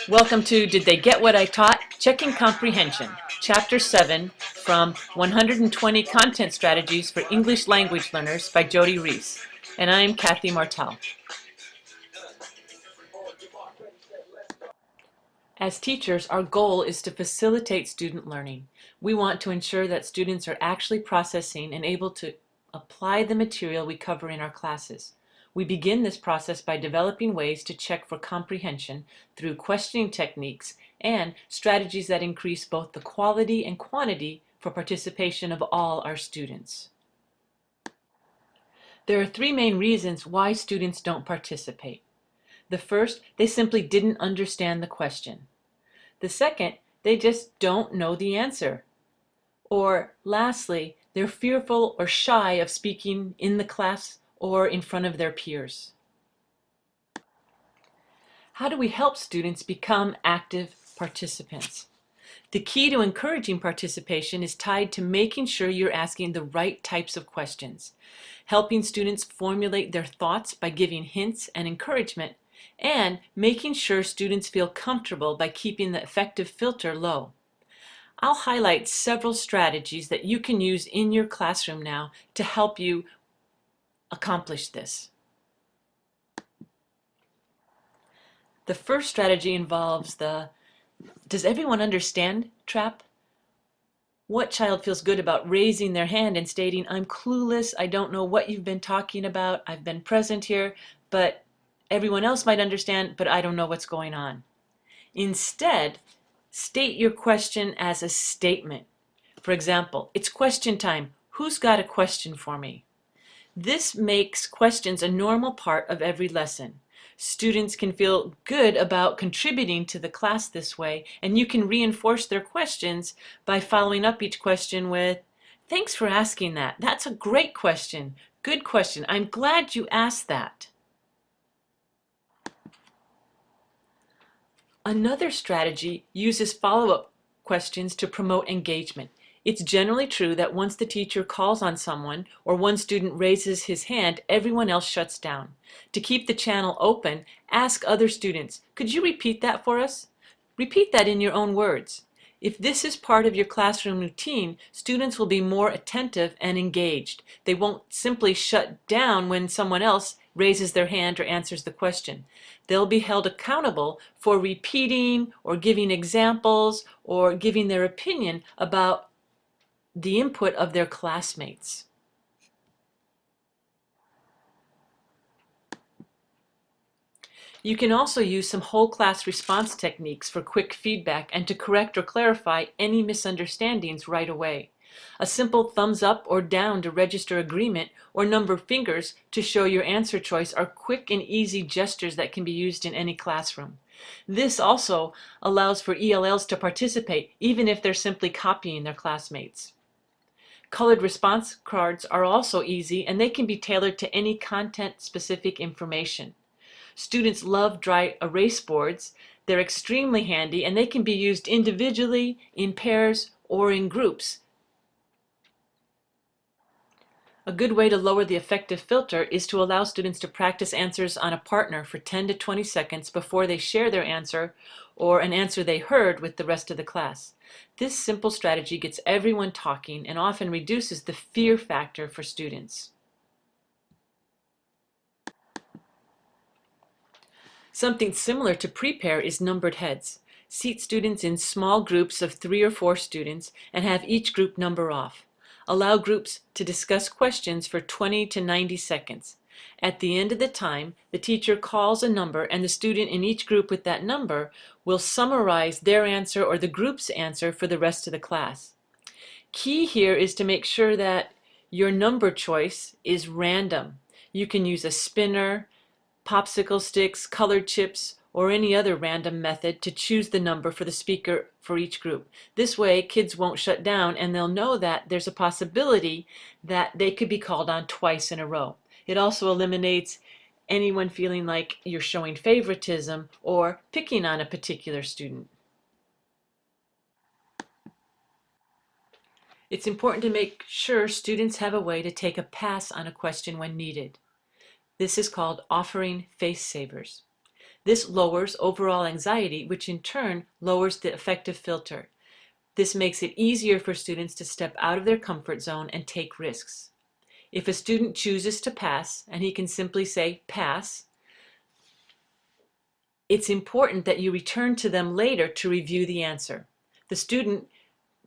Welcome to Did They Get What I Taught? Checking Comprehension, Chapter 7 from 120 Content Strategies for English Language Learners by Jodi Reiss. And I'm Kathy Martell. As teachers, our goal is to facilitate student learning. We want to ensure that students are actually processing and able to apply the material we cover in our classes. We begin this process by developing ways to check for comprehension through questioning techniques and strategies that increase both the quality and quantity for participation of all our students. There are three main reasons why students don't participate. The first, they simply didn't understand the question. The second, they just don't know the answer. Or lastly, they're fearful or shy of speaking in the class or in front of their peers. How do we help students become active participants? The key to encouraging participation is tied to making sure you're asking the right types of questions, helping students formulate their thoughts by giving hints and encouragement, and making sure students feel comfortable by keeping the affective filter low. I'll highlight several strategies that you can use in your classroom now to help you accomplish this. The first strategy involves the "does everyone understand" trap. What child feels good about raising their hand and stating, "I'm clueless, I don't know what you've been talking about, I've been present here, but everyone else might understand, but I don't know what's going on." Instead, state your question as a statement. For example, "It's question time. Who's got a question for me?" This makes questions a normal part of every lesson. Students can feel good about contributing to the class this way, and you can reinforce their questions by following up each question with, "Thanks for asking that. That's a great question. Good question. I'm glad you asked that." Another strategy uses follow-up questions to promote engagement. It's generally true that once the teacher calls on someone or one student raises his hand, everyone else shuts down. To keep the channel open, ask other students, "Could you repeat that for us?" Repeat that in your own words. If this is part of your classroom routine, students will be more attentive and engaged. They won't simply shut down when someone else raises their hand or answers the question. They'll be held accountable for repeating or giving examples or giving their opinion about the input of their classmates. You can also use some whole class response techniques for quick feedback and to correct or clarify any misunderstandings right away. A simple thumbs up or down to register agreement or number fingers to show your answer choice are quick and easy gestures that can be used in any classroom. This also allows for ELLs to participate even if they're simply copying their classmates. Colored response cards are also easy, and they can be tailored to any content-specific information. Students love dry erase boards. They're extremely handy, and they can be used individually, in pairs, or in groups. A good way to lower the affective filter is to allow students to practice answers on a partner for 10 to 20 seconds before they share their answer or an answer they heard with the rest of the class. This simple strategy gets everyone talking and often reduces the fear factor for students. Something similar to prepare is numbered heads. Seat students in small groups of 3 or 4 students and have each group number off. Allow groups to discuss questions for 20 to 90 seconds. At the end of the time, the teacher calls a number and the student in each group with that number will summarize their answer or the group's answer for the rest of the class. Key here is to make sure that your number choice is random. You can use a spinner, popsicle sticks, colored chips, or any other random method to choose the number for the speaker for each group. This way, kids won't shut down and they'll know that there's a possibility that they could be called on twice in a row. It also eliminates anyone feeling like you're showing favoritism or picking on a particular student. It's important to make sure students have a way to take a pass on a question when needed. This is called offering face savers. This lowers overall anxiety, which in turn lowers the affective filter. This makes it easier for students to step out of their comfort zone and take risks. If a student chooses to pass, and he can simply say pass, it's important that you return to them later to review the answer. The student,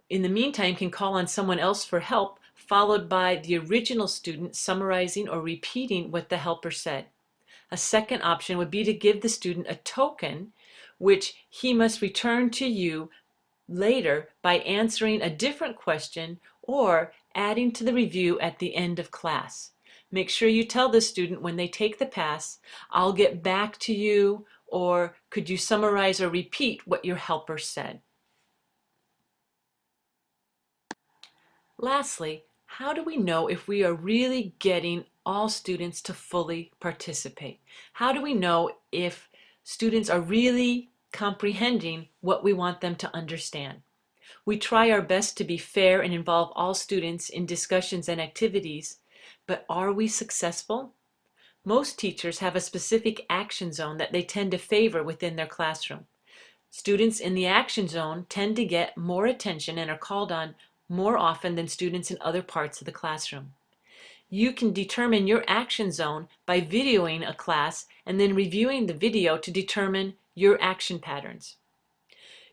in the meantime, can call on someone else for help, followed by the original student summarizing or repeating what the helper said. A second option would be to give the student a token, which he must return to you later by answering a different question or adding to the review at the end of class. Make sure you tell the student when they take the pass, "I'll get back to you," or "Could you summarize or repeat what your helper said?" Lastly, how do we know if we are really getting all students to fully participate? How do we know if students are really comprehending what we want them to understand? We try our best to be fair and involve all students in discussions and activities, but are we successful? Most teachers have a specific action zone that they tend to favor within their classroom. Students in the action zone tend to get more attention and are called on more often than students in other parts of the classroom. You can determine your action zone by videoing a class and then reviewing the video to determine your action patterns.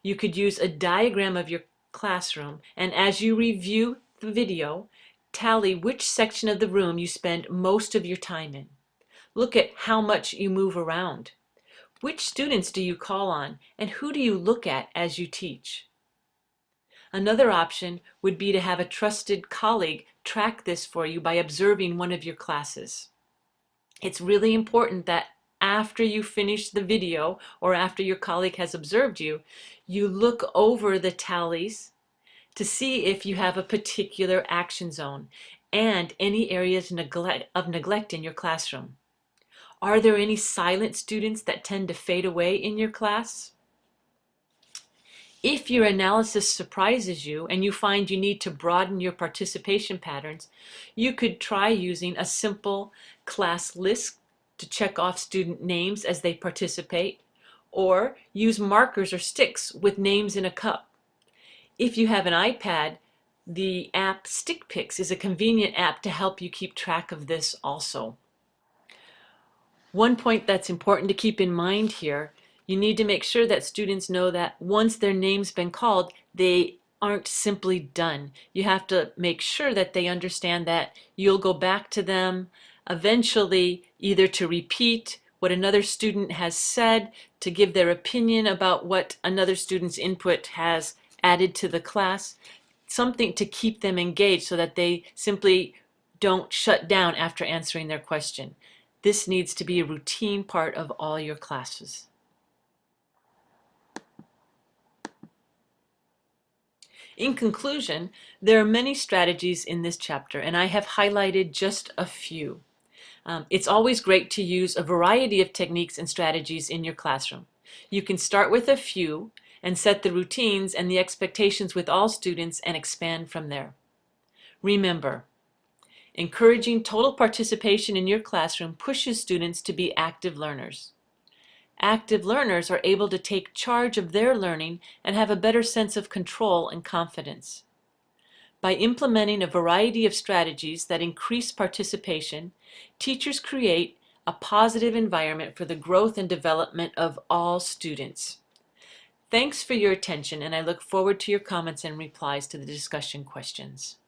You could use a diagram of your classroom, and as you review the video, tally which section of the room you spend most of your time in. Look at how much you move around. Which students do you call on, and who do you look at as you teach? Another option would be to have a trusted colleague track this for you by observing one of your classes. It's really important that after you finish the video or after your colleague has observed you, you look over the tallies to see if you have a particular action zone and any areas of neglect in your classroom. Are there any silent students that tend to fade away in your class? If your analysis surprises you and you find you need to broaden your participation patterns, you could try using a simple class list to check off student names as they participate, or use markers or sticks with names in a cup. If you have an iPad, the app StickPics is a convenient app to help you keep track of this also. One point that's important to keep in mind here, you need to make sure that students know that once their name's been called, they aren't simply done. You have to make sure that they understand that you'll go back to them eventually, either to repeat what another student has said, to give their opinion about what another student's input has added to the class, something to keep them engaged so that they simply don't shut down after answering their question. This needs to be a routine part of all your classes. In conclusion, there are many strategies in this chapter, and I have highlighted just a few. It's always great to use a variety of techniques and strategies in your classroom. You can start with a few and set the routines and the expectations with all students and expand from there. Remember, encouraging total participation in your classroom pushes students to be active learners. Active learners are able to take charge of their learning and have a better sense of control and confidence. By implementing a variety of strategies that increase participation, teachers create a positive environment for the growth and development of all students. Thanks for your attention, and I look forward to your comments and replies to the discussion questions.